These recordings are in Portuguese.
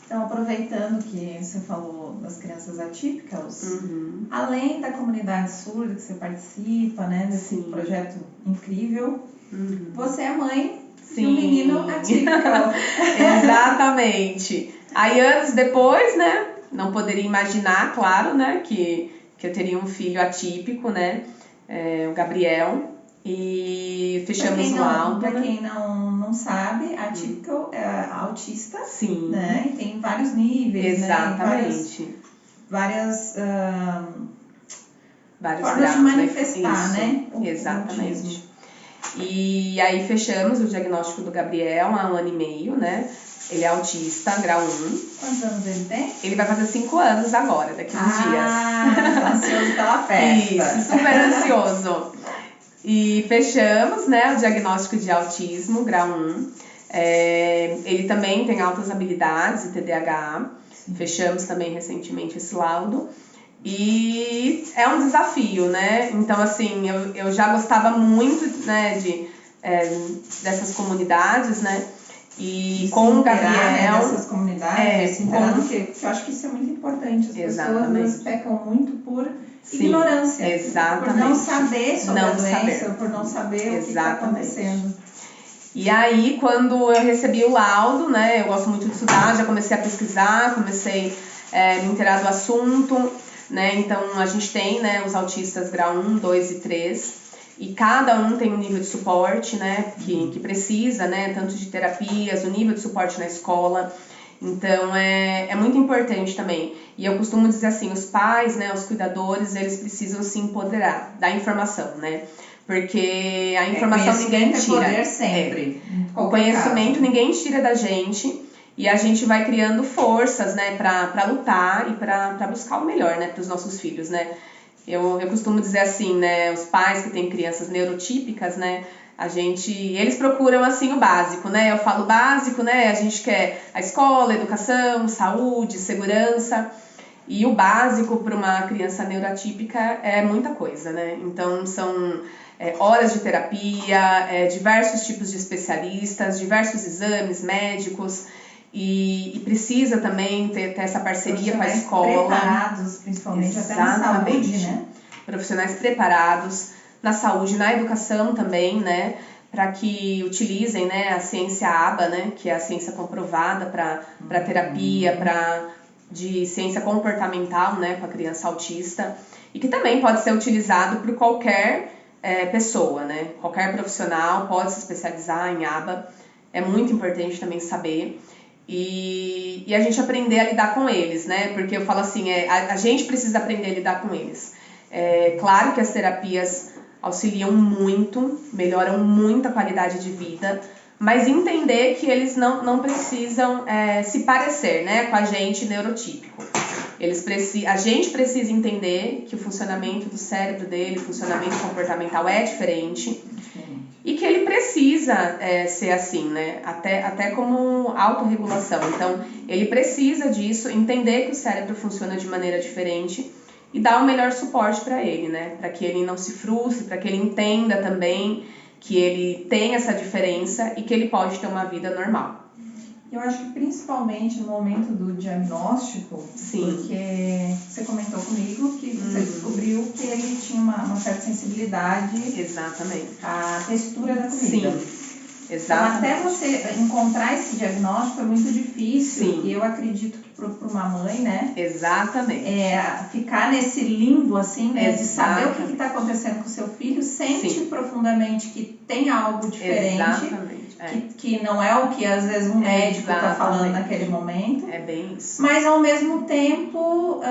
Então, aproveitando que você falou das crianças atípicas, além da comunidade surda que você participa, né, desse projeto incrível, você é mãe de um menino atípico. Exatamente. Aí, anos depois, né, não poderia imaginar, claro, né, que eu teria um filho atípico, né, o Gabriel. E fechamos o laudo. Para quem não sabe, atípico é autista, sim, né? E tem vários níveis, exatamente, né? Várias vários formas graus de manifestar, isso, né? Exatamente. E aí fechamos o diagnóstico do Gabriel há 1 ano e meio, né? Ele é autista, grau 1. Quantos anos ele tem? Ele vai fazer 5 anos agora, daqui a uns dias. Ansioso pela festa. Isso, super ansioso. E fechamos, né, o diagnóstico de autismo, grau 1. Ele também tem altas habilidades e TDAH. Fechamos também recentemente esse laudo. E é um desafio, né? Então, assim, eu já gostava muito, né, dessas comunidades, né? E com o Gabriel... Dessas comunidades, porque eu acho que isso é muito importante. As pessoas pecam muito por ignorância. Exatamente. Por não saber sobre a doença, por não saber o que está acontecendo. E aí, quando eu recebi o laudo, né, eu gosto muito de estudar, já comecei a pesquisar, comecei a me inteirar do assunto, né, então a gente tem, né, os autistas grau 1, 2 e 3, e cada um tem um nível de suporte, né, que precisa, né, tanto de terapias, o nível de suporte na escola. Então, é muito importante também. E eu costumo dizer assim, os pais, né, os cuidadores, eles precisam se empoderar da informação, né? Porque a informação ninguém tira. Poder sempre. O conhecimento ninguém tira da gente. E a gente vai criando forças, né, pra lutar e pra buscar o melhor, né, pros nossos filhos, né? Eu costumo dizer assim, né, os pais que têm crianças neurotípicas, né, eles procuram assim o básico, né? Eu falo básico, né? A gente quer a escola, educação, saúde, segurança. E o básico para uma criança neurotípica é muita coisa, né? Então são horas de terapia, diversos tipos de especialistas, diversos exames médicos. E precisa também ter essa parceria com a escola. Preparados, principalmente, até na saúde, né? Profissionais preparados na saúde, na educação também, né? Para que utilizem, né, a ciência ABA, né? Que é a ciência comprovada para terapia, de ciência comportamental, né? Com a criança autista. E que também pode ser utilizado por qualquer pessoa, né? Qualquer profissional pode se especializar em ABA. É muito importante também saber. E a gente aprender a lidar com eles, né? Porque eu falo assim, a gente precisa aprender a lidar com eles. Claro que as terapias auxiliam muito, melhoram muito a qualidade de vida, mas entender que eles não precisam se parecer, né, com a gente neurotípico. A gente precisa entender que o funcionamento do cérebro dele, o funcionamento comportamental é diferente. E que ele precisa ser assim, né? Até como autorregulação. Então, ele precisa disso, entender que o cérebro funciona de maneira diferente e dar o melhor suporte para ele, né? Para que ele não se frustre, para que ele entenda também que ele tem essa diferença e que ele pode ter uma vida normal. Eu acho que principalmente no momento do diagnóstico, porque você comentou comigo que você descobriu que ele tinha uma certa sensibilidade. Exatamente. À textura da comida. Sim, exatamente. Então, até você encontrar esse diagnóstico é muito difícil. E eu acredito que para uma mãe, né? Exatamente. Ficar nesse limbo, assim, né? De saber o que está acontecendo com o seu filho, sente profundamente que tem algo diferente. Exatamente. Que não é o que às vezes um médico está falando naquele momento. É bem isso. Mas ao mesmo tempo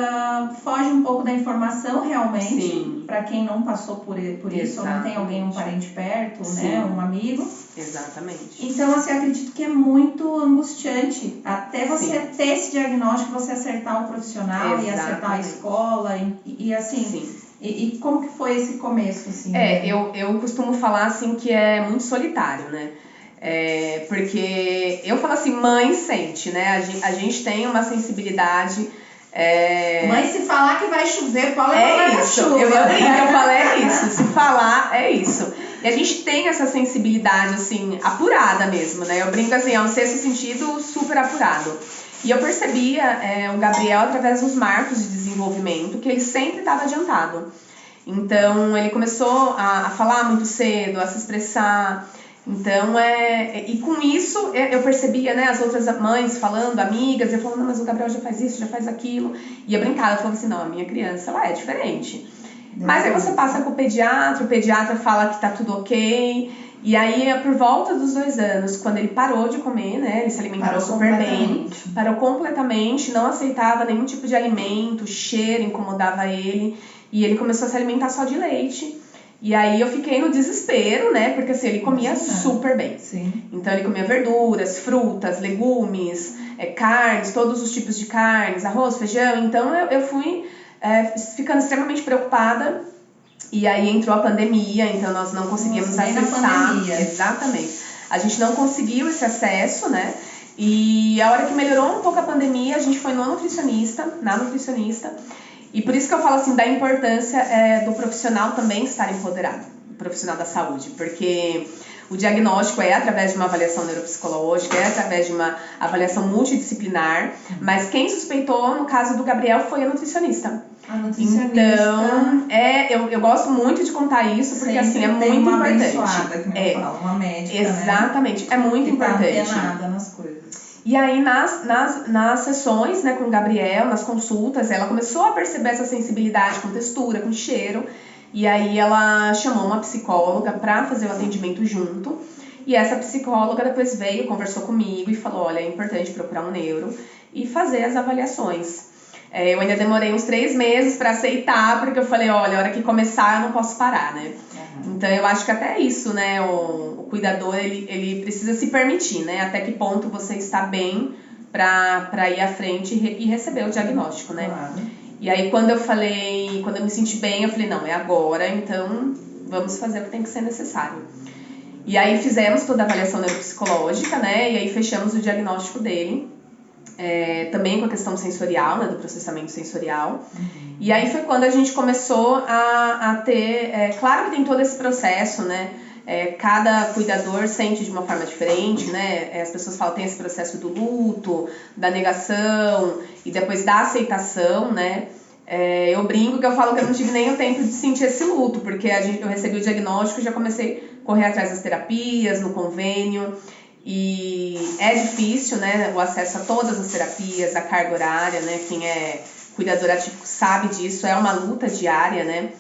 foge um pouco da informação realmente, para quem não passou por isso, ou não tem alguém, um parente perto, né, um amigo. Exatamente. Então, assim, eu acredito que é muito angustiante até você ter esse diagnóstico, você acertar o profissional e acertar a escola e assim. E como que foi esse começo, assim? Eu costumo falar assim que é muito solitário, né? Porque eu falo assim, mãe sente, né? A gente tem uma sensibilidade. Mãe, se falar que vai chover, pode levar chuva. Eu falei isso. Se falar, é isso. E a gente tem essa sensibilidade, assim, apurada mesmo, né? Eu brinco assim, é um sexto sentido super apurado. E eu percebia o Gabriel através dos marcos de desenvolvimento, que ele sempre estava adiantado. Então, ele começou a falar muito cedo, a se expressar. Então, e com isso, eu percebia, né, as outras mães falando, amigas, eu falando, mas o Gabriel já faz isso, já faz aquilo. E eu brincava, eu falava assim, não, a minha criança, ela é diferente. Mas aí você passa com o pediatra fala que tá tudo ok. E aí, por volta dos 2 anos, quando ele parou de comer, né, ele se alimentava super bem, parou completamente, não aceitava nenhum tipo de alimento, o cheiro incomodava ele. E ele começou a se alimentar só de leite. E aí eu fiquei no desespero, né? Porque assim, ele comia super bem. Sim. Então ele comia verduras, frutas, legumes, carnes, todos os tipos de carnes, arroz, feijão. Então eu fui ficando extremamente preocupada. E aí entrou a pandemia, então nós não conseguimos acessar. Exatamente. A gente não conseguiu esse acesso, né? E a hora que melhorou um pouco a pandemia, a gente foi na nutricionista. E por isso que eu falo assim da importância do profissional também estar empoderado, o profissional da saúde, porque o diagnóstico é através de uma avaliação neuropsicológica, é através de uma avaliação multidisciplinar, mas quem suspeitou, no caso do Gabriel, foi a nutricionista. A nutricionista. Então, eu gosto muito de contar isso, porque assim, é muito uma importante. Abençoada, que eu falo, uma médica, exatamente, né? É muito importante. Tá antenada nas coisas. E aí, nas sessões, né, com o Gabriel, nas consultas, ela começou a perceber essa sensibilidade com textura, com cheiro. E aí, ela chamou uma psicóloga para fazer o atendimento junto. E essa psicóloga depois veio, conversou comigo e falou, olha, é importante procurar um neuro e fazer as avaliações. Eu ainda demorei uns 3 meses para aceitar, porque eu falei, olha, a hora que começar eu não posso parar, né? Então, eu acho que até isso, né, o cuidador, ele precisa se permitir, né, até que ponto você está bem para ir à frente e receber o diagnóstico, né? Claro. E aí, quando eu me senti bem, eu falei, não, é agora, então vamos fazer o que tem que ser necessário. E aí, fizemos toda a avaliação neuropsicológica, né, e aí fechamos o diagnóstico dele, também com a questão sensorial, né, do processamento sensorial. E aí foi quando a gente começou a ter... claro que tem todo esse processo, né? Cada cuidador sente de uma forma diferente, né? As pessoas falam, tem esse processo do luto, da negação e depois da aceitação, né? Eu brinco que eu falo que eu não tive nem o tempo de sentir esse luto, porque eu recebi o diagnóstico e já comecei a correr atrás das terapias, no convênio. E é difícil, né, o acesso a todas as terapias, a carga horária, né, quem é cuidador atípico sabe disso, é uma luta diária, né,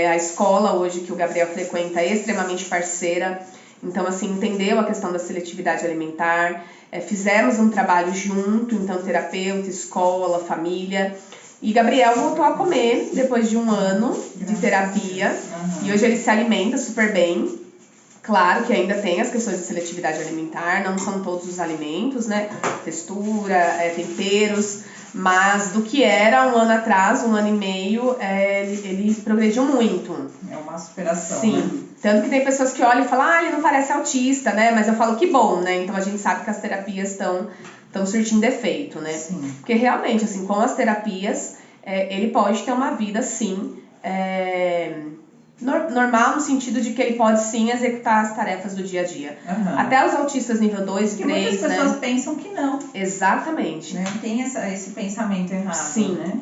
a escola hoje que o Gabriel frequenta é extremamente parceira, então, assim, entendeu a questão da seletividade alimentar, fizemos um trabalho junto, então, terapeuta, escola, família, e Gabriel voltou a comer depois de 1 ano de terapia, e hoje ele se alimenta super bem. Claro que ainda tem as questões de seletividade alimentar, não são todos os alimentos, né? Textura, temperos, mas do que era 1 ano atrás, 1 ano e meio, ele progrediu muito. É uma superação, sim, né? Tanto que tem pessoas que olham e falam, ele não parece autista, né? Mas eu falo, que bom, né? Então a gente sabe que as terapias estão surtindo efeito, né? Sim. Porque realmente, assim, com as terapias, ele pode ter uma vida, sim, normal no sentido de que ele pode sim executar as tarefas do dia a dia. Até os autistas nível 2 e 3, né? Muitas pessoas pensam que não. Exatamente. Né? Tem esse pensamento errado, sim. Né?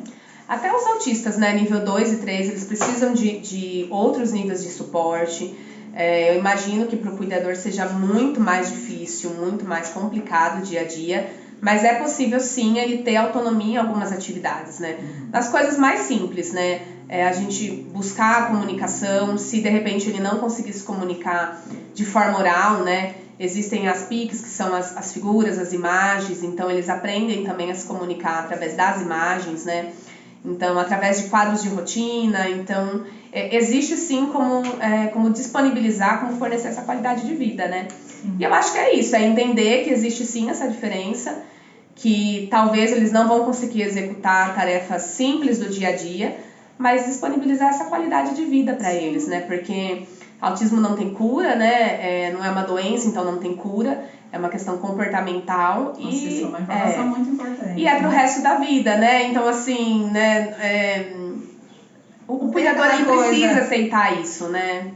Até os autistas, né, nível 2 e 3, eles precisam de outros níveis de suporte. Eu imagino que para o cuidador seja muito mais difícil, muito mais complicado o dia a dia, mas é possível sim ele ter autonomia em algumas atividades, né? Das coisas mais simples, né? A gente buscar a comunicação, se de repente ele não conseguir se comunicar de forma oral, né? Existem as PICs, que são as figuras, as imagens, então eles aprendem também a se comunicar através das imagens, né? Então, através de quadros de rotina, então existe sim como disponibilizar, como fornecer essa qualidade de vida, né? E eu acho que é isso, é entender que existe sim essa diferença, que talvez eles não vão conseguir executar tarefas simples do dia a dia, mas disponibilizar essa qualidade de vida para eles, né? Porque autismo não tem cura, né? Não é uma doença, então não tem cura. É uma questão comportamental. Nossa, isso é uma informação muito importante. E pro resto da vida, né? Então, assim, né? O cuidador precisa aceitar isso, né?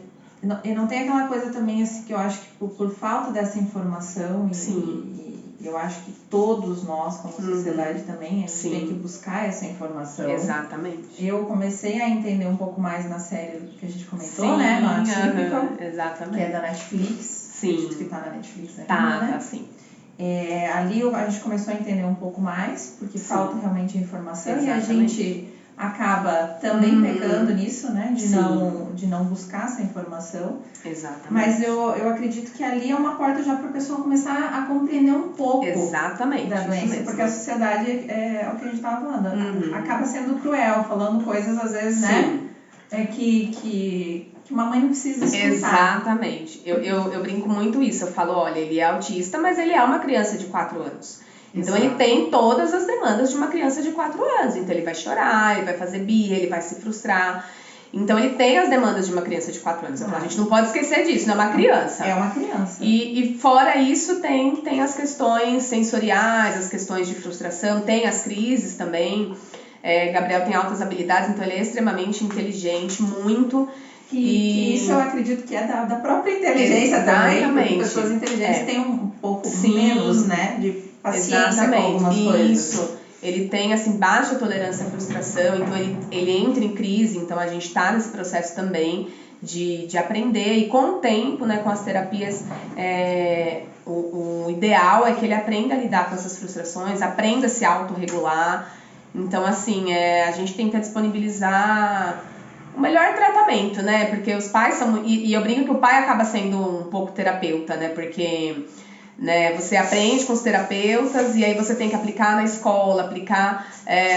E não tem aquela coisa também, assim, que eu acho que por falta dessa informação E eu acho que todos nós, como sociedade também, a gente tem que buscar essa informação. Exatamente. Eu comecei a entender um pouco mais na série que a gente comentou, né? No Atypical, exatamente. Que é da Netflix. Sim. Que tá na Netflix ainda, tá, sim. Ali a gente começou a entender um pouco mais, porque falta realmente informação. Exatamente. E a gente acaba também pecando nisso, né? De não buscar essa informação. Exatamente. Mas eu acredito que ali é uma porta já para a pessoa começar a compreender um pouco da doença. Porque a sociedade, é o que a gente estava falando, acaba sendo cruel, falando coisas às vezes, né? Que uma mãe não precisa escutar. Exatamente. Eu brinco muito isso. Eu falo, olha, ele é autista, mas ele é uma criança de 4 anos. Então, ele tem todas as demandas de uma criança de 4 anos. Então, ele vai chorar, ele vai fazer birra, ele vai se frustrar. Então, ele tem as demandas de uma criança de 4 anos. Então, a gente não pode esquecer disso, não é uma criança. É uma criança. E fora isso, tem as questões sensoriais, as questões de frustração, tem as crises também. Gabriel tem altas habilidades, então ele é extremamente inteligente, muito... E isso eu acredito que é da própria inteligência também, porque pessoas inteligentes têm um pouco menos, né, de paciência com algumas coisas. Isso. Ele tem, assim, baixa tolerância à frustração, então ele entra em crise, então a gente está nesse processo também de aprender, e com o tempo, né, com as terapias, o ideal é que ele aprenda a lidar com essas frustrações, aprenda a se autorregular. Então, assim, a gente tenta disponibilizar o melhor tratamento, né? Porque os pais são... E eu brinco que o pai acaba sendo um pouco terapeuta, né? Porque você aprende com os terapeutas e aí você tem que aplicar na escola, aplicar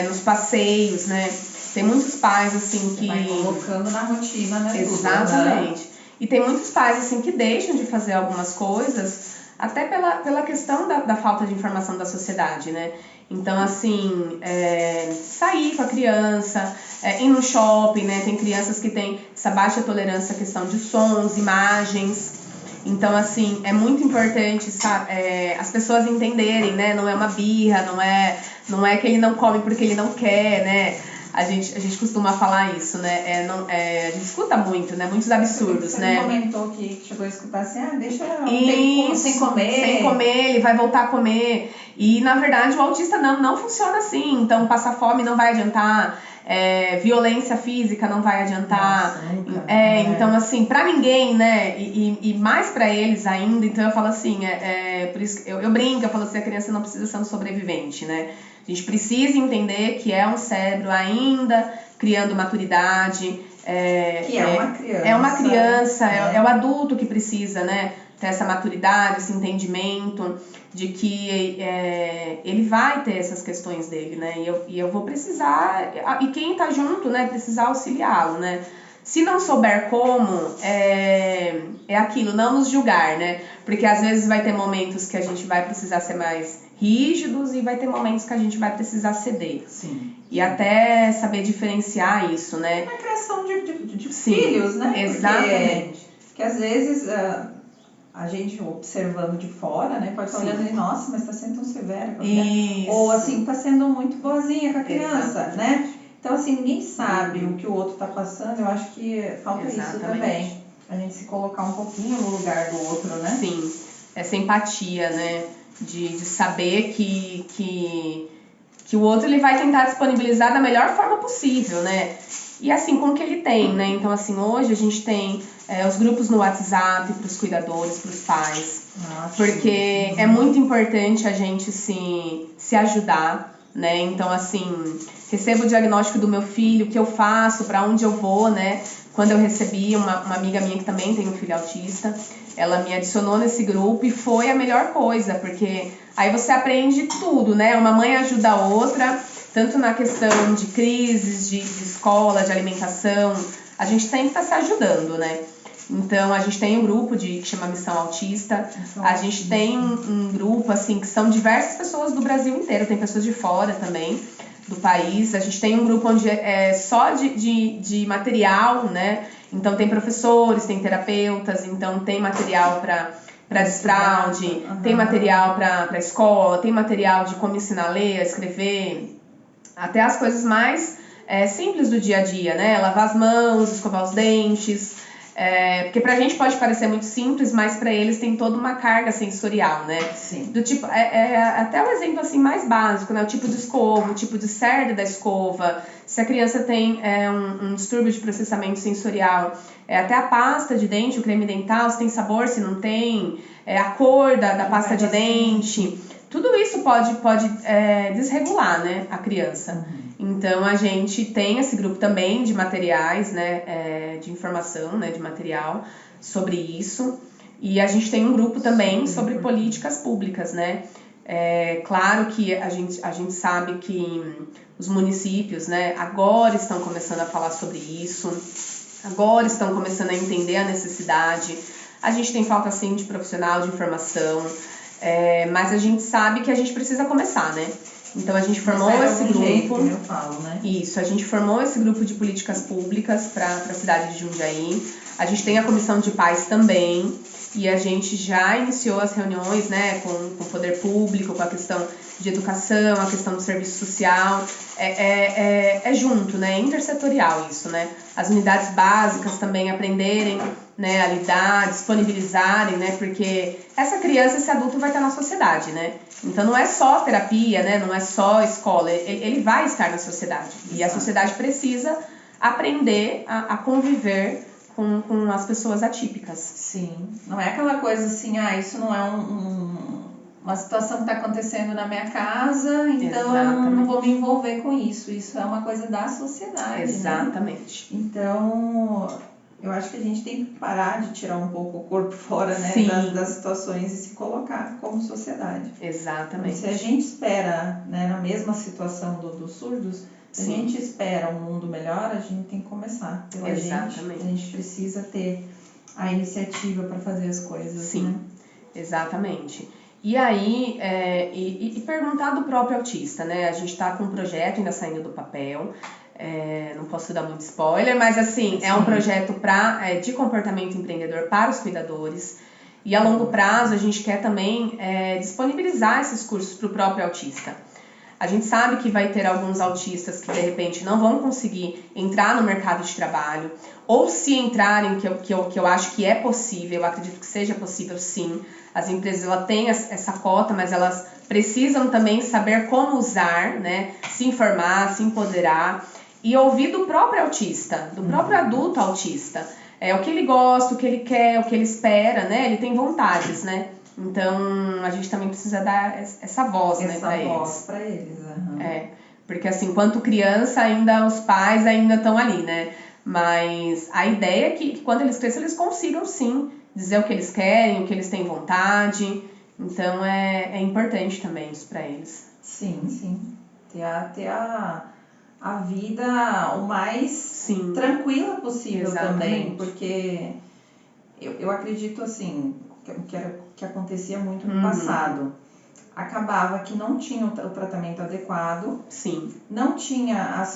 nos passeios, né? Tem muitos pais, assim, que... Vai colocando na rotina, né? Exatamente. E tem muitos pais, assim, que deixam de fazer algumas coisas até pela questão da falta de informação da sociedade, né? Então, assim, sair com a criança, ir no shopping, né? Tem crianças que têm essa baixa tolerância à questão de sons, imagens. Então, assim, é muito importante, sabe, as pessoas entenderem, né? Não é uma birra, não é que ele não come porque ele não quer, né? A gente costuma falar isso, né? A gente escuta muito, né? Muitos absurdos, você né? Você comentou que chegou a escutar assim, deixa ele sem comer. Sem comer, ele vai voltar a comer. E, na verdade, o autista não funciona assim. Então, passar fome não vai adiantar. Violência física não vai adiantar. Nossa, nunca. Então, assim, pra ninguém, né? E mais pra eles ainda. Então, eu falo assim, por isso que eu brinco, eu falo assim, a criança não precisa ser um sobrevivente, né? A gente precisa entender que é um cérebro ainda criando maturidade. Que é uma criança. É uma criança, é o adulto que precisa, né, ter essa maturidade, esse entendimento de que ele vai ter essas questões dele, né? E eu vou precisar, e quem tá junto, né, precisar auxiliá-lo, né? Se não souber como, é aquilo, não nos julgar, né? Porque às vezes vai ter momentos que a gente vai precisar ser mais rígidos e vai ter momentos que a gente vai precisar ceder. Sim. E até saber diferenciar isso, né? Na criação de filhos, né? Exatamente. Porque às vezes a gente observando de fora, né? Pode estar olhando e nossa, mas está sendo tão severa com a criança. Ou assim, está sendo muito boazinha com a criança, né? Então, assim, ninguém sabe o que o outro está passando. Eu acho que falta isso também. A gente se colocar um pouquinho no lugar do outro, né? Sim, essa empatia, né? De saber que o outro ele vai tentar disponibilizar da melhor forma possível, né? E assim, com o que ele tem, né? Então, assim, hoje a gente tem os grupos no WhatsApp para os cuidadores, para os pais. Porque é muito importante a gente se ajudar, né? Então, assim, recebo o diagnóstico do meu filho, o que eu faço, para onde eu vou, né? Quando eu recebi uma amiga minha que também tem um filho autista, ela me adicionou nesse grupo e foi a melhor coisa, porque aí você aprende tudo, né? Uma mãe ajuda a outra, tanto na questão de crises, de escola, de alimentação, a gente tem que estar se ajudando, né? Então, a gente tem um grupo que chama Missão Autista, a gente tem um grupo, assim, que são diversas pessoas do Brasil inteiro, tem pessoas de fora também do país, a gente tem um grupo onde é só de material, né? Então, tem professores, tem terapeutas, então tem material para desfraude, tem material para escola, tem material de como ensinar a ler, a escrever, até as coisas mais simples do dia a dia, né? Lavar as mãos, escovar os dentes. Porque pra gente pode parecer muito simples, mas pra eles tem toda uma carga sensorial, né? Sim. Do tipo, até o exemplo assim mais básico, né? O tipo de escova, o tipo de cerda da escova, se a criança tem um distúrbio de processamento sensorial, até a pasta de dente, o creme dental, se tem sabor, se não tem, a cor da pasta de dente, tudo isso pode desregular, né, a criança. Então a gente tem esse grupo também de materiais, né, de informação, né, de material sobre isso. E a gente tem um grupo também sobre políticas públicas, né? Claro que a gente sabe que os municípios, né, agora estão começando a falar sobre isso, agora estão começando a entender a necessidade. A gente tem falta sim de profissional de informação, mas a gente sabe que a gente precisa começar, né? Então a gente formou esse grupo. Eu falo, né? Isso, a gente formou esse grupo de políticas públicas para a cidade de Jundiaí. A gente tem a comissão de pais também. E a gente já iniciou as reuniões, né, com o poder público, com a questão de educação, a questão do serviço social. É junto, né, intersetorial isso, né? As unidades básicas também aprenderem, né, a lidar, disponibilizarem, né, porque essa criança, esse adulto vai estar na sociedade, né? Então não é só terapia, né, não é só escola, ele vai estar na sociedade. E a sociedade precisa aprender a conviver com as pessoas atípicas. Sim, não é aquela coisa assim, isso não é uma situação que está acontecendo na minha casa, então eu não vou me envolver com isso. Isso é uma coisa da sociedade. Exatamente. Né? Então, eu acho que a gente tem que parar de tirar um pouco o corpo fora, né, das situações e se colocar como sociedade. Exatamente. Então, se a gente espera, né, na mesma situação dos surdos, se a gente espera um mundo melhor, a gente tem que começar pela gente. A gente precisa ter a iniciativa para fazer as coisas. Sim, né? Exatamente. E aí, e perguntar do próprio autista, né? A gente está com um projeto ainda saindo do papel, não posso dar muito spoiler, mas assim, é um projeto de comportamento empreendedor para os cuidadores. E a longo prazo a gente quer também disponibilizar esses cursos para o próprio autista. A gente sabe que vai ter alguns autistas que de repente não vão conseguir entrar no mercado de trabalho, ou se entrarem, que eu acho que é possível, eu acredito que seja possível sim. As empresas têm essa cota, mas elas precisam também saber como usar, né? Se informar, se empoderar e ouvir do próprio autista, do próprio adulto autista. O que ele gosta, o que ele quer, o que ele espera, né? Ele tem vontades, né? Então, a gente também precisa dar essa voz, né, para eles. Essa voz para eles, porque assim, enquanto criança, os pais ainda estão ali, né? Mas a ideia é que quando eles crescem, eles consigam, sim, dizer o que eles querem, o que eles têm vontade. Então, é importante também isso para eles. Sim. Ter a vida o mais tranquila possível. Exatamente. Também, porque eu acredito, assim, que acontecia muito no passado. Acabava que não tinha o tratamento adequado, não tinha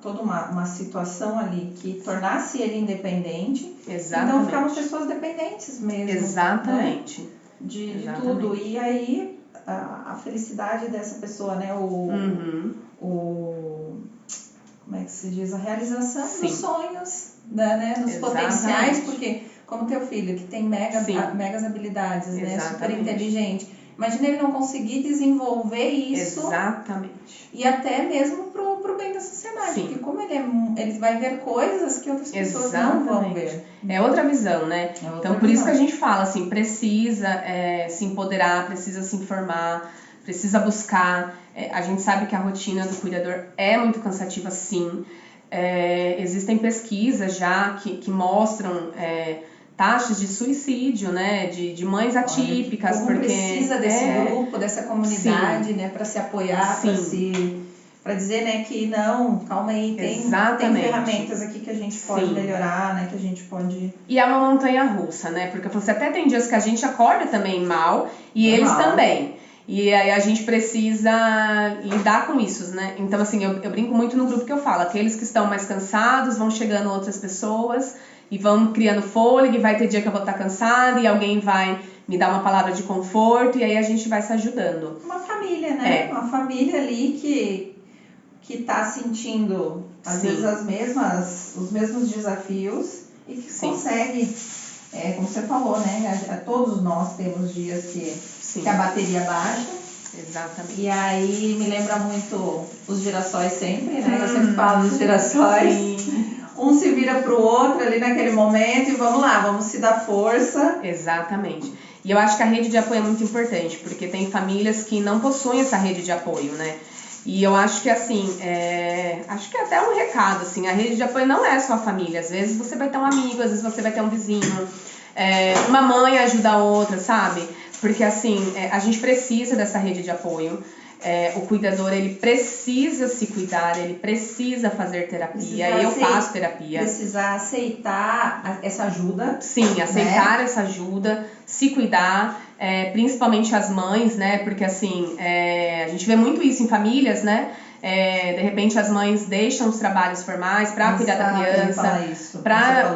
toda uma situação ali que tornasse ele independente. Exatamente. Então ficavam pessoas dependentes mesmo. Exatamente. Né? De tudo. E aí a felicidade dessa pessoa, né? Como é que se diz? A realização dos sonhos, né? Dos potenciais, porque como teu filho, que tem megas habilidades, né? Super inteligente. Imagina ele não conseguir desenvolver isso. Exatamente. E até mesmo pro bem da sociedade. Porque como ele vai ver coisas que outras pessoas não vão ver. É outra visão, né? Então, por isso que a gente fala, assim, precisa se empoderar, precisa se informar, precisa buscar. A gente sabe que a rotina do cuidador é muito cansativa, sim. Existem pesquisas já que mostram taxas de suicídio, né, de mães atípicas. Como porque precisa desse grupo, dessa comunidade, né, para se apoiar, para dizer, né, que não, calma aí, tem ferramentas aqui que a gente pode melhorar, né, que a gente pode... E é uma montanha russa, né, porque você até tem dias que a gente acorda também mal, e eles também. E aí a gente precisa lidar com isso, né? Então, assim, eu brinco muito no grupo que eu falo, aqueles que estão mais cansados, vão chegando outras pessoas e vão criando fôlego, e vai ter dia que eu vou estar cansada e alguém vai me dar uma palavra de conforto, e aí a gente vai se ajudando. Uma família, né? Uma família ali que tá sentindo, às vezes, os mesmos desafios, e que consegue, como você falou, né? Todos nós temos dias que a bateria baixa. Exatamente. E aí me lembra muito os girassóis sempre, né? Eu sempre falo dos girassóis. Sim. Um se vira pro outro ali naquele momento e vamos lá, vamos se dar força. Exatamente. E eu acho que a rede de apoio é muito importante, porque tem famílias que não possuem essa rede de apoio, né? E eu acho que assim, acho que é até um recado, assim, a rede de apoio não é só a família. Às vezes você vai ter um amigo, às vezes você vai ter um vizinho, uma mãe ajuda a outra, sabe? Porque assim, a gente precisa dessa rede de apoio. O cuidador, ele precisa se cuidar, ele precisa fazer terapia, eu faço terapia. Precisa aceitar essa ajuda. Sim, aceitar essa ajuda, se cuidar, principalmente as mães, né? Porque assim, a gente vê muito isso em famílias, né? De repente as mães deixam os trabalhos formais para cuidar da criança, para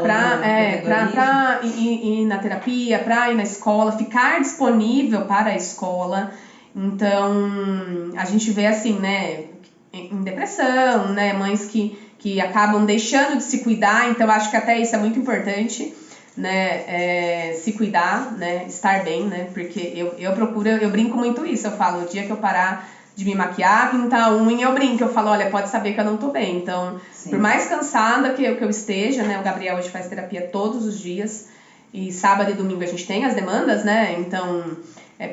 ir na terapia, para ir na escola, ficar disponível para a escola. Então, a gente vê assim, né, em depressão, né, mães que acabam deixando de se cuidar, então acho que até isso é muito importante, né, se cuidar, né, estar bem, né, porque eu brinco muito isso, eu falo, o dia que eu parar de me maquiar, pintar a unha, eu brinco, eu falo, olha, pode saber que eu não tô bem, então, Sim. Por mais cansada que eu esteja, né, o Gabriel hoje faz terapia todos os dias, e sábado e domingo a gente tem as demandas, né, então...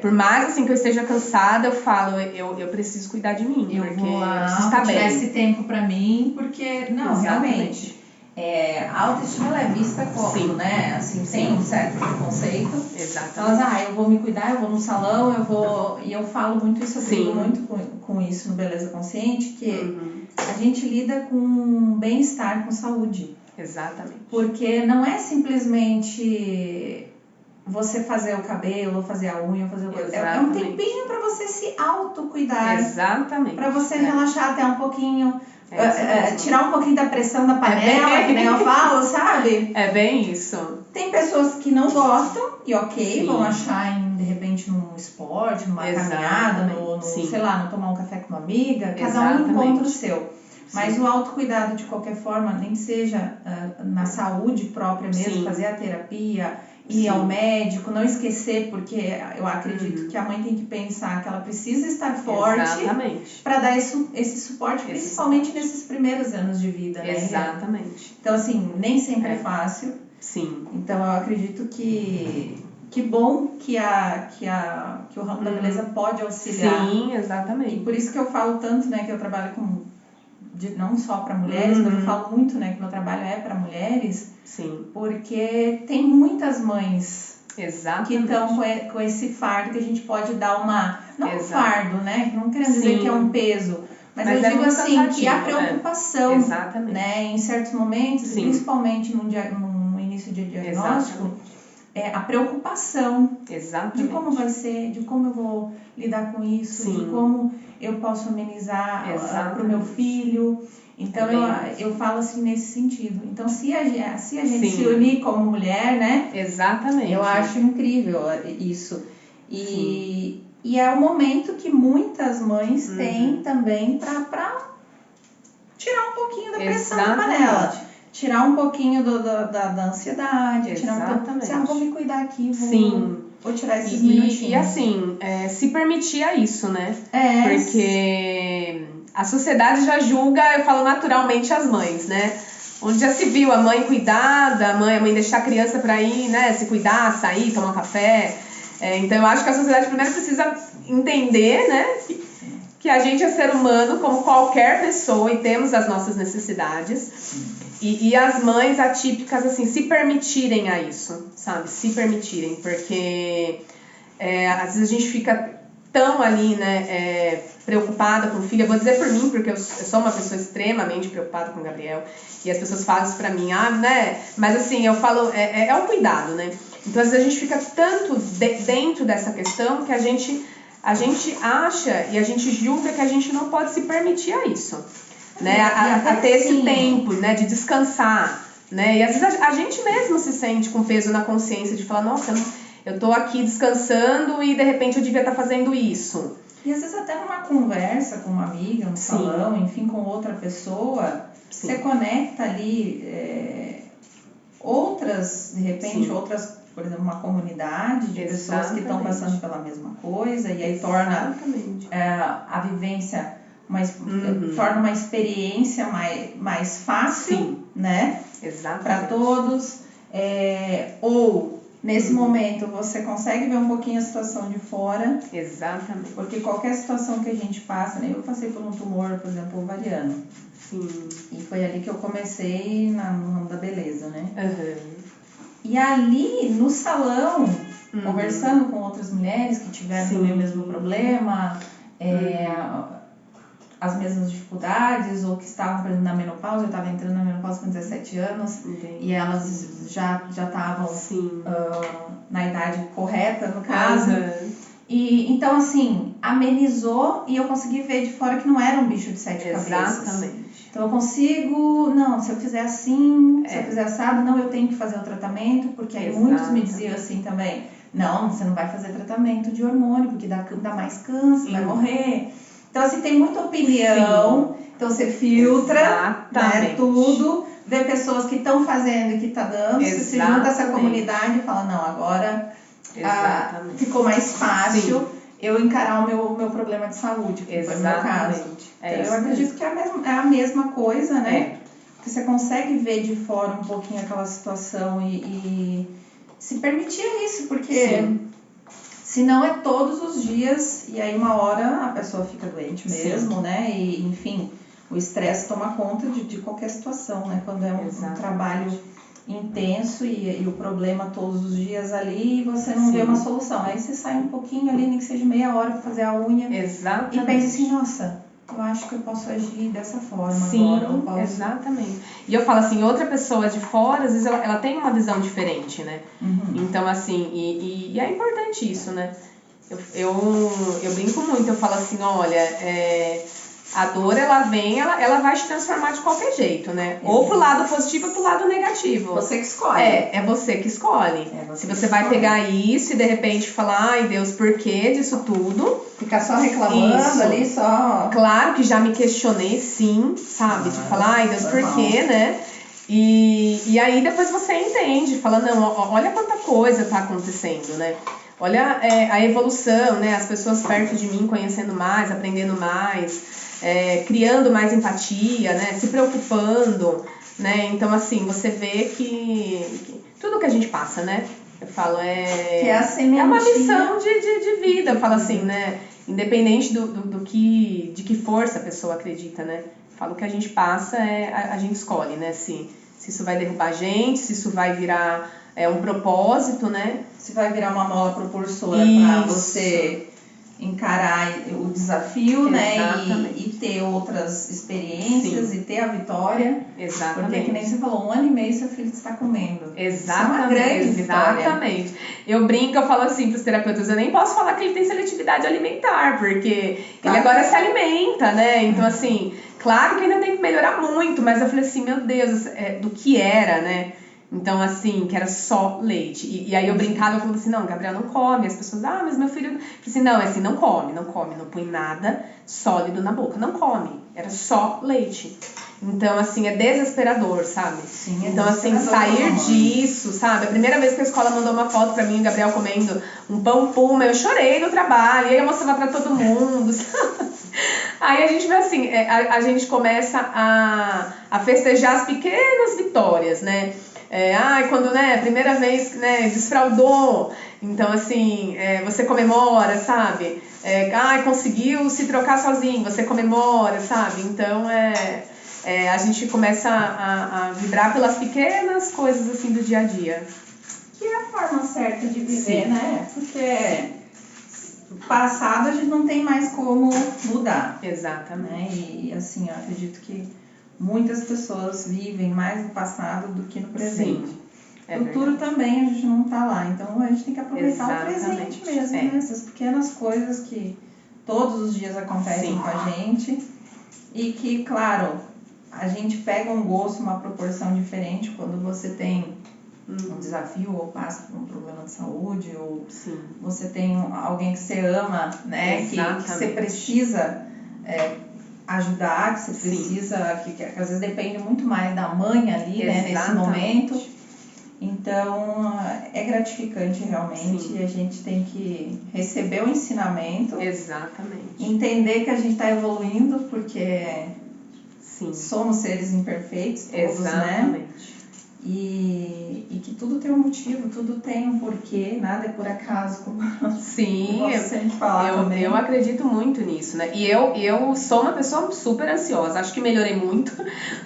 por mais assim que eu esteja cansada, eu falo, eu preciso cuidar de mim, eu porque vou lá, eu preciso estar bem. Tirar esse tempo pra mim, porque, não, realmente, a autoestima ela é vista como, Sim. né, assim, sem um certo preconceito. Exatamente. Elas, eu vou me cuidar, eu vou no salão, e eu falo muito isso, eu brigo muito com isso no Beleza Consciente, que a gente lida com bem-estar, com saúde. Exatamente. Porque não é simplesmente... você fazer o cabelo, fazer a unha, fazer o cabelo. É um tempinho para você se autocuidar. Exatamente. Para você relaxar até um pouquinho, tirar um pouquinho da pressão da panela, que nem eu falo, sabe? É bem isso. Tem pessoas que não gostam e vão achar de repente num esporte, numa caminhada, sei lá, no tomar um café com uma amiga, cada um encontra o seu. Mas o autocuidado, de qualquer forma, nem que seja na saúde própria mesmo, fazer a terapia, ir ao médico, não esquecer, porque eu acredito que a mãe tem que pensar que ela precisa estar forte para dar esse suporte, principalmente nesses primeiros anos de vida, né? Exatamente. Então, assim, nem sempre é fácil. Sim. Então, eu acredito que bom que o ramo da beleza pode auxiliar. Sim, exatamente. E por isso que eu falo tanto, né, que eu trabalho não só para mulheres, mas eu falo muito, né, que meu trabalho é para mulheres. Sim. Porque tem muitas mães Exatamente. que estão com esse fardo que a gente pode dar não um fardo, né? Não quero dizer que é um peso, mas eu digo assim, que a preocupação, né? Em certos momentos, principalmente no início de diagnóstico, a preocupação de como vai ser, de como eu vou lidar com isso, de como eu posso amenizar para o meu filho. Então, eu falo assim nesse sentido. Então, se a gente se unir como mulher, né? Exatamente. Eu acho incrível isso. E é o momento que muitas mães têm também para tirar um pouquinho da pressão da panela. Tirar um pouquinho da ansiedade. Exatamente. Vou me cuidar aqui, vou tirar esses minutinhos. E assim, se permitir a isso, né? Porque... a sociedade já julga, eu falo naturalmente, as mães, né? Onde já se viu a mãe cuidada, a mãe deixar a criança para ir, né? Se cuidar, sair, tomar um café. Então eu acho que a sociedade primeiro precisa entender, né? Que a gente é ser humano como qualquer pessoa e temos as nossas necessidades. E as mães atípicas, assim, se permitirem a isso, sabe? Se permitirem, porque às vezes a gente fica tão ali, né, preocupada com o filho. Eu vou dizer por mim, porque eu sou uma pessoa extremamente preocupada com o Gabriel, e as pessoas falam isso pra mim, né, mas assim, eu falo, é um cuidado, né, então às vezes a gente fica tanto dentro dessa questão que a gente acha e a gente julga que a gente não pode se permitir a isso, né, a ter esse tempo, né, de descansar, né, e às vezes a gente mesmo se sente com peso na consciência de falar, nossa, eu tô aqui descansando e de repente eu devia estar fazendo isso. E às vezes até numa conversa com uma amiga, no salão, enfim, com outra pessoa, você conecta ali outras, de repente, Sim. outras, por exemplo, uma comunidade de pessoas que estão passando pela mesma coisa, e aí torna a vivência, torna uma experiência mais fácil, Sim. né? Para todos. Ou, nesse momento, você consegue ver um pouquinho a situação de fora. Exatamente. Porque qualquer situação que a gente passa, né? Eu passei por um tumor, por exemplo, ovariano. Sim. E foi ali que eu comecei no ramo da beleza, né? Uhum. E ali, no salão, conversando com outras mulheres que tiveram também o mesmo problema, as mesmas dificuldades, ou que estavam, por exemplo, na menopausa. Eu estava entrando na menopausa com 17 anos. Entendi. E elas já estavam na idade correta, no caso. E, então, assim, amenizou, e eu consegui ver de fora que não era um bicho de 7 cabeças. Exatamente. Então eu consigo, não, se eu fizer assim, se eu fizer assado, não, eu tenho que fazer o tratamento, porque aí muitos me diziam assim também, não, você não vai fazer tratamento de hormônio, porque dá mais câncer, vai morrer. Então, assim, tem muita opinião, então você filtra, né, tudo, vê pessoas que estão fazendo e que estão dando, você se junta a essa comunidade e fala, não, agora ficou mais fácil eu encarar o meu problema de saúde, que foi o meu caso. Então, eu acredito que é a mesma coisa, né? Que você consegue ver de fora um pouquinho aquela situação e se permitir isso, porque se não é todos os dias, e aí uma hora a pessoa fica doente mesmo, né? E, enfim, o estresse toma conta de qualquer situação, né? Quando é um trabalho intenso e o problema todos os dias ali, e você não vê uma solução. Aí você sai um pouquinho ali, nem que seja meia hora para fazer a unha. E pensa assim, nossa, eu acho que eu posso agir dessa forma agora. Eu posso... Exatamente. E eu falo assim, outra pessoa de fora, às vezes ela tem uma visão diferente, né? Então, assim, e é importante isso, né? Eu brinco muito, eu falo assim, olha, a dor, ela vem, ela vai te transformar de qualquer jeito, né? Ou pro lado positivo ou pro lado negativo. Você que escolhe. É você que escolhe. Se você vai pegar isso e de repente falar, ai Deus, por que disso tudo? Ficar só reclamando ali, só... Claro que já me questionei, sim, sabe? De falar, ai Deus, por quê, né? E aí depois você entende, fala, não, olha quanta coisa tá acontecendo, né? Olha a evolução, né? As pessoas perto de mim conhecendo mais, aprendendo mais, criando mais empatia, né? Se preocupando, né? Então, assim, você vê que tudo que a gente passa, né? Eu falo, que é uma missão de vida, eu falo assim, né? Independente de que força a pessoa acredita, né? Eu falo que a gente passa, a gente escolhe, né? Se isso vai derrubar a gente, se isso vai virar um propósito, né? Se vai virar uma mola propulsora para você encarar o desafio, né? E ter outras experiências e ter a vitória. Exatamente. Porque, que nem você falou, 1 ano e meio seu filho está comendo. Exatamente. Isso é uma grande vitória. Exatamente. Eu brinco, eu falo assim para os terapeutas, eu nem posso falar que ele tem seletividade alimentar, porque ele agora se alimenta, né? Então, assim, claro que ainda tem que melhorar muito, mas eu falei assim, meu Deus, do que era, né? Então, assim, que era só leite. E aí eu brincava, eu falava assim, não, Gabriel não come. As pessoas, mas meu filho... Eu falei assim, não, assim, não come, não põe nada sólido na boca, não come. Era só leite. Então, assim, é desesperador, sabe? Sim, então, assim, sair disso, sabe? A primeira vez que a escola mandou uma foto pra mim, o Gabriel comendo um pão puma, eu chorei no trabalho, e aí eu mostrava pra todo mundo, sabe? Aí a gente vê assim, a gente começa a festejar as pequenas vitórias, né? Quando, né, primeira vez, né, desfraudou, então, assim, você comemora, sabe? Conseguiu se trocar sozinho, você comemora, sabe? Então, a gente começa a vibrar pelas pequenas coisas, assim, do dia a dia. Que é a forma certa de viver, né? Porque o passado a gente não tem mais como mudar. Exatamente. Né? E, assim, eu acredito que muitas pessoas vivem mais no passado do que no presente. No futuro também a gente não tá lá, então a gente tem que aproveitar o presente mesmo, né? Essas pequenas coisas que todos os dias acontecem com a gente e que, claro, a gente pega um gosto, uma proporção diferente quando você tem um desafio ou passa por um problema de saúde ou você tem alguém que você ama, né? Que você precisa ajudar, que você precisa, que às vezes depende muito mais da mãe ali, né, nesse momento. Então, é gratificante realmente. Sim. E a gente tem que receber o ensinamento. Exatamente. Entender que a gente está evoluindo, porque Sim. somos seres imperfeitos, todos, Exatamente. né? E que tudo tem um motivo, tudo tem um porquê, nada é por acaso, como Sim, você sempre fala também. Eu acredito muito nisso, né? E eu sou uma pessoa super ansiosa, acho que melhorei muito,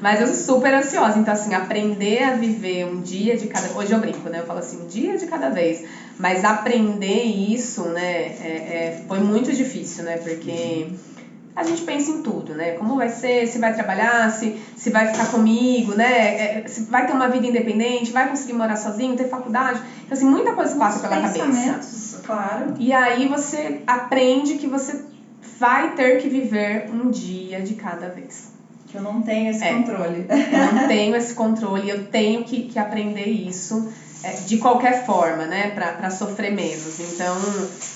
mas eu sou super ansiosa. Então, assim, aprender a viver um dia de cada... Hoje eu brinco, né? Eu falo assim, um dia de cada vez. Mas aprender isso, né, foi muito difícil, né? Porque a gente pensa em tudo, né? Como vai ser, se vai trabalhar, se vai ficar comigo, né? Se vai ter uma vida independente, vai conseguir morar sozinho, ter faculdade. Então, assim, muita coisa passa pela cabeça. Claro. E aí você aprende que você vai ter que viver um dia de cada vez. Que eu não tenho esse controle. Eu não tenho esse controle, eu tenho que aprender isso de qualquer forma, né? Pra sofrer menos. Então,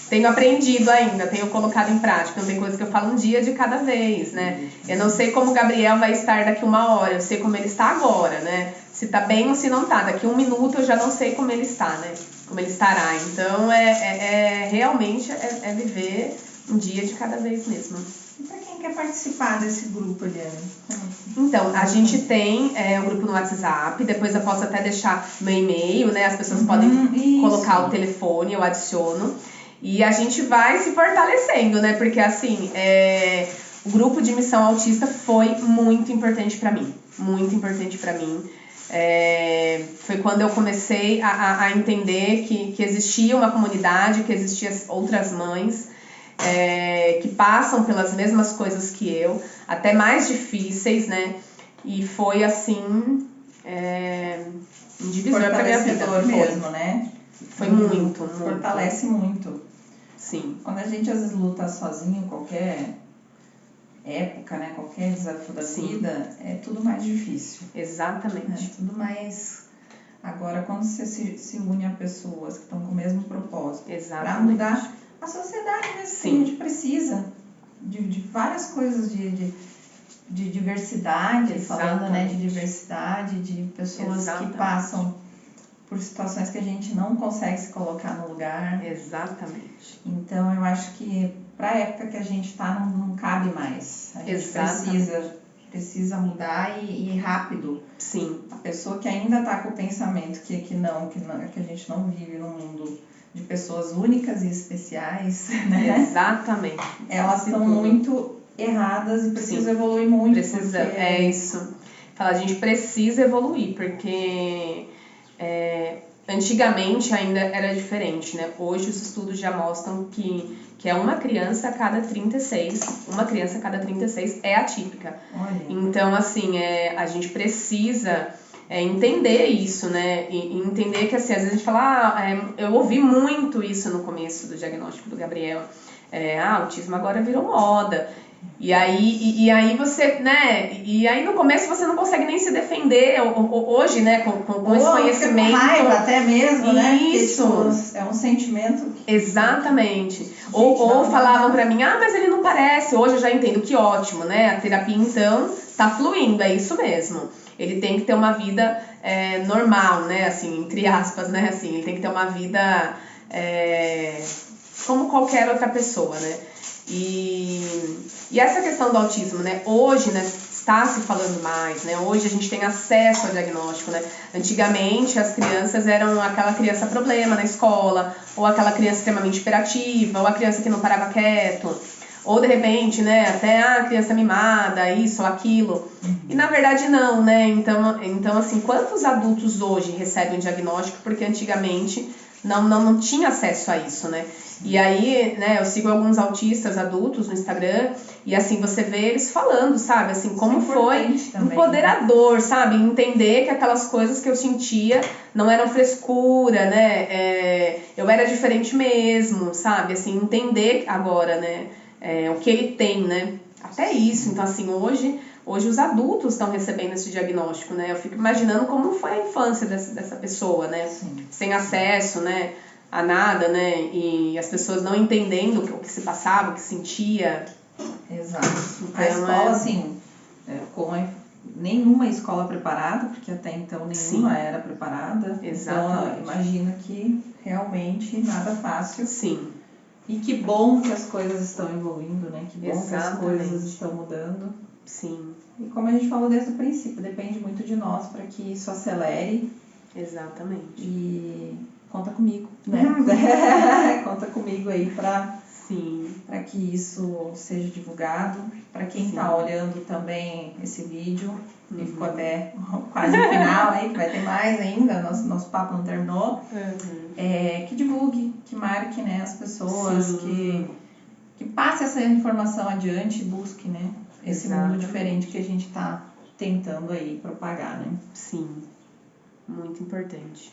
tenho aprendido ainda, tenho colocado em prática. Não tem coisa que eu falo um dia de cada vez, né? Eu não sei como o Gabriel vai estar daqui 1 hora, eu sei como ele está agora, né? Se tá bem ou se não tá. Daqui 1 minuto eu já não sei como ele está, né? Como ele estará. Então, realmente é viver um dia de cada vez mesmo. E para quem quer participar desse grupo, Eliane? Então, a gente tem um grupo no WhatsApp, depois eu posso até deixar meu e-mail, né? As pessoas podem colocar o telefone, eu adiciono. E a gente vai se fortalecendo, né? Porque, assim, o grupo de Missão Autista foi muito importante para mim. Muito importante para mim. Foi quando eu comecei a entender que existia uma comunidade, que existiam outras mães que passam pelas mesmas coisas que eu, até mais difíceis, né? E foi assim um divisor para minha vida. Mesmo, né? Foi muito. Fortalece muito. Sim. Quando a gente às vezes luta sozinho, qualquer época, né? Qualquer desafio da vida, é tudo mais difícil. Exatamente. É tudo mais. Agora, quando você se une a pessoas que estão com o mesmo propósito para mudar a sociedade mesmo, que a gente precisa de várias coisas de diversidade, falando, né, de diversidade, de pessoas que passam por situações que a gente não consegue se colocar no lugar. Exatamente. Então, eu acho que para a época que a gente está, não cabe mais. A gente precisa mudar e rápido. Sim. A pessoa que ainda está com o pensamento que a gente não vive num mundo de pessoas únicas e especiais, né? Exatamente. Elas estão muito erradas e precisam evoluir muito. Precisa, é isso. A gente precisa evoluir, porque antigamente ainda era diferente, né? Hoje os estudos já mostram que é uma criança a cada 36 é atípica. Olha. Então, assim, a gente precisa entender isso, né? E entender que, assim, às vezes a gente fala, eu ouvi muito isso no começo do diagnóstico do Gabriel. Autismo agora virou moda. E aí você, né? E aí no começo você não consegue nem se defender hoje, né? Com esse conhecimento. Com raiva até mesmo, né? Isso. É um sentimento. Exatamente. Ou falavam pra mim, mas ele não parece. Hoje eu já entendo, que ótimo, né? A terapia então tá fluindo, é isso mesmo. Ele tem que ter uma vida normal, né? Assim, entre aspas, né? Assim, ele tem que ter uma vida como qualquer outra pessoa, né? E essa questão do autismo, né? Hoje, né, está se falando mais, né? Hoje a gente tem acesso ao diagnóstico, né? Antigamente as crianças eram aquela criança problema na escola, ou aquela criança extremamente hiperativa, ou a criança que não parava quieto, ou de repente, né, até a criança mimada, isso ou aquilo. E na verdade não, né? Então assim, quantos adultos hoje recebem o diagnóstico porque antigamente não tinha acesso a isso, né? E aí, né, eu sigo alguns autistas adultos no Instagram e assim, você vê eles falando, sabe, assim, como foi empoderador, sabe, entender que aquelas coisas que eu sentia não eram frescura, né, eu era diferente mesmo, sabe, assim, entender agora, né, o que ele tem, né, até isso. Então assim, hoje os adultos estão recebendo esse diagnóstico, né, eu fico imaginando como foi a infância dessa pessoa, né, sem acesso, né, a nada, né? E as pessoas não entendendo o que se passava, o que sentia. Exato. Então, a escola, assim, com nenhuma escola preparada, porque até então nenhuma Sim. era preparada. Exatamente. Então, imagino que realmente nada fácil. Sim. E que bom que as coisas estão evoluindo, né? Que bom que as Exatamente. coisas estão mudando. Sim. E como a gente falou desde o princípio, depende muito de nós para que isso acelere. Exatamente. E conta comigo, né? Conta comigo aí para que isso seja divulgado. Para quem está olhando também esse vídeo, e ficou até quase no final aí, que vai ter mais ainda, nosso papo não terminou. Que divulgue, que marque, né, as pessoas, que passe essa informação adiante e busque, né, esse mundo diferente que a gente está tentando aí propagar, né? Sim, muito importante.